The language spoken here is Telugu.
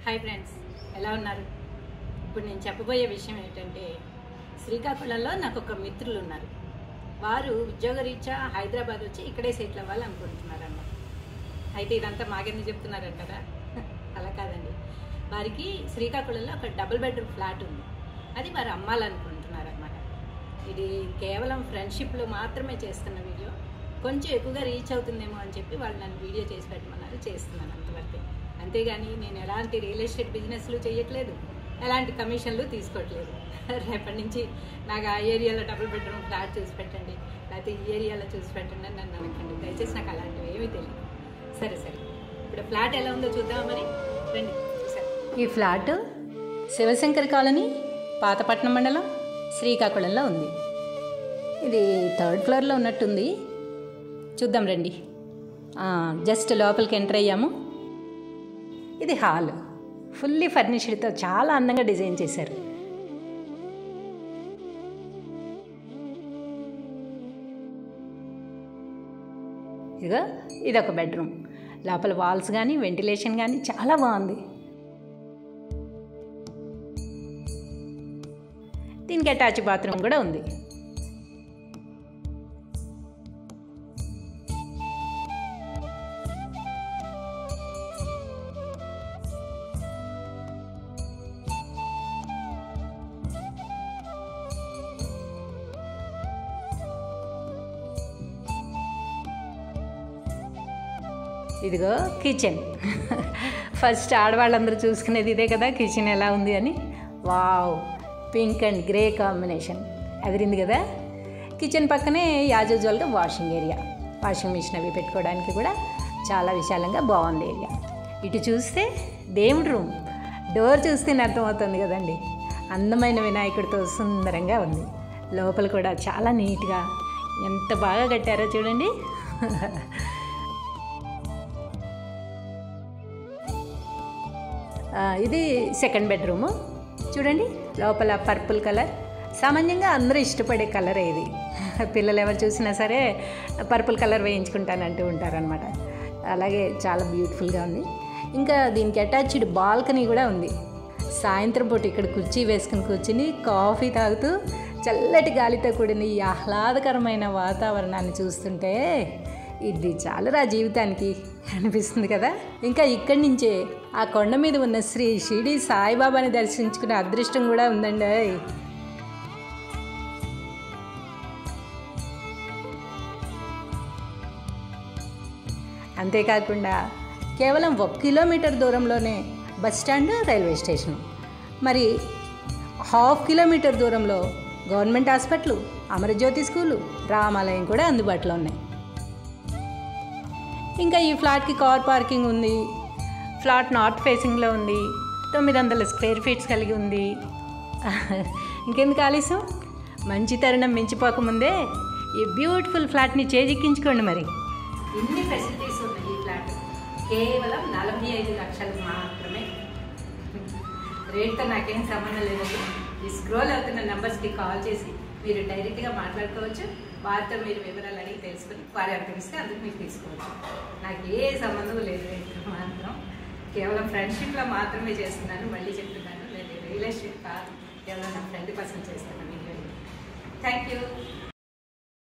హాయ్ ఫ్రెండ్స్, ఎలా ఉన్నారు? ఇప్పుడు నేను చెప్పబోయే విషయం ఏంటంటే, శ్రీకాకుళంలో నాకు ఒక మిత్రులు ఉన్నారు. వారు ఉద్యోగరీత్యా హైదరాబాద్ వచ్చి ఇక్కడే సెటిల్ అవ్వాలనుకుంటున్నారు అన్నమాట. అయితే ఇదంతా మాకెందుకు చెప్తున్నారంటారా? అలా కాదండి, వారికి శ్రీకాకుళంలో ఒక డబుల్ బెడ్రూమ్ ఫ్లాట్ ఉంది. అది వారు అమ్మాలనుకుంటున్నారు అన్నమాట. ఇది కేవలం ఫ్రెండ్షిప్లో మాత్రమే చేస్తున్న వీడియో. కొంచెం ఎక్కువగా రీచ్ అవుతుందేమో అని చెప్పి వాళ్ళు నన్ను వీడియో చేసి పెట్టమన్నారు, చేస్తున్నాను అంతవరకే. అంతేగాని నేను ఎలాంటి రియల్ ఎస్టేట్ బిజినెస్లు చేయట్లేదు, ఎలాంటి కమిషన్లు తీసుకోవట్లేదు. రేపటి నుంచి నాకు ఆ ఏరియాలో డబుల్ బెడ్రూమ్ ఫ్లాట్ చూసి పెట్టండి, లేకపోతే ఈ ఏరియాలో చూసి పెట్టండి అని నన్ను అనకండి దయచేసి. నాకు అలాంటివి ఏమీ తెలియదు. సరే ఇప్పుడు ఫ్లాట్ ఎలా ఉందో చూద్దాం మరి, రండి. ఈ ఫ్లాట్ శివశంకర్ కాలనీ, పాతపట్నం మండలం, శ్రీకాకుళంలో ఉంది. ఇది 3rd ఫ్లోర్లో ఉన్నట్టుంది. చూద్దాం రండి. జస్ట్ లోపలికి ఎంటర్ అయ్యాము. ఇది హాల్, ఫుల్లీ ఫర్నిష్డ్తో చాలా అందంగా డిజైన్ చేశారు. ఇదిగో ఇదొక బెడ్రూమ్. లోపల వాల్స్ కానీ వెంటిలేషన్ కానీ చాలా బాగుంది. దీనికి అటాచ్ బాత్రూమ్ కూడా ఉంది. ఇదిగో కిచెన్. ఫస్ట్ ఆడవాళ్ళందరూ చూసుకునేది ఇదే కదా, కిచెన్ ఎలా ఉంది అని. Wow, pink and grey combination అదిరింది కదా. కిచెన్ పక్కనే యాజువల్గా వాషింగ్ ఏరియా, వాషింగ్ మిషన్ అవి పెట్టుకోవడానికి కూడా చాలా విశాలంగా బాగుంది ఏరియా. ఇటు చూస్తే దేవుడి రూమ్. డోర్ చూస్తేనే అర్థమవుతుంది కదండి, అందమైన వినాయకుడితో సుందరంగా ఉంది. లోపల కూడా చాలా నీట్గా ఎంత బాగా కట్టారో చూడండి. ఇది 2nd బెడ్రూము. చూడండి, లోపల పర్పుల్ కలర్, సామాన్యంగా అందరూ ఇష్టపడే కలర్ ఇది. పిల్లలు ఎవరు చూసినా సరే పర్పుల్ కలర్ వేయించుకుంటానంటూ ఉంటారనమాట. అలాగే చాలా బ్యూటిఫుల్గా ఉంది. ఇంకా దీనికి అటాచ్డ్ బాల్కనీ కూడా ఉంది. సాయంత్రం పూట ఇక్కడ కుర్చీ వేసుకుని కూర్చుని కాఫీ తాగుతూ చల్లటి గాలితో కూడిన ఈ ఆహ్లాదకరమైన వాతావరణాన్ని చూస్తుంటే ఇది చాలురా జీవితానికి అనిపిస్తుంది కదా. ఇంకా ఇక్కడి నుంచే ఆ కొండ మీద ఉన్న శ్రీ షిరిడి సాయిబాబాని దర్శించుకునే అదృష్టం కూడా ఉందండి. అంతేకాకుండా కేవలం 1 కిలోమీటర్ దూరంలోనే బస్ స్టాండ్, రైల్వే స్టేషన్. మరి 1/2 కిలోమీటర్ దూరంలో గవర్నమెంట్ హాస్పిటల్, అమరజ్యోతి స్కూలు, రామాలయం కూడా అందుబాటులో ఉన్నాయి. ఇంకా ఈ ఫ్లాట్కి కార్ పార్కింగ్ ఉంది. ఫ్లాట్ నార్త్ ఫేసింగ్లో ఉంది. 900 స్క్వేర్ ఫీట్స్ కలిగి ఉంది. ఇంకెందుకు ఆలస్యం, మంచి తరుణం మించిపోకముందే ఈ బ్యూటిఫుల్ ఫ్లాట్ని చేజిక్కించుకోండి. మరి ఇన్ని ఫెసిలిటీస్ ఉన్నాయి ఈ ఫ్లాట్. కేవలం 45 లక్షలు మాత్రమే. రేట్తో నాకేం సంబంధం లేదండి. ఈ స్క్రోల్ అవుతున్న నెంబర్స్కి కాల్ చేసి మీరు డైరెక్ట్గా మాట్లాడుకోవచ్చు. వారితో మీరు వివరాలు అడిగి తెలుసుకుని వారు ఎంత ఇస్తే అందుకు మీరు తీసుకోవచ్చు. నాకు ఏ సంబంధం లేదు రేట్తో మాత్రం. కేవలం ఫ్రెండ్షిప్లో మాత్రమే చేస్తున్నాను. మళ్ళీ చెప్తున్నాను, నేను రియల్ ఎస్టేట్ కాదు, కేవలం నా ఫ్రెండ్ కోసం చేస్తాను వీడియో. Thank you.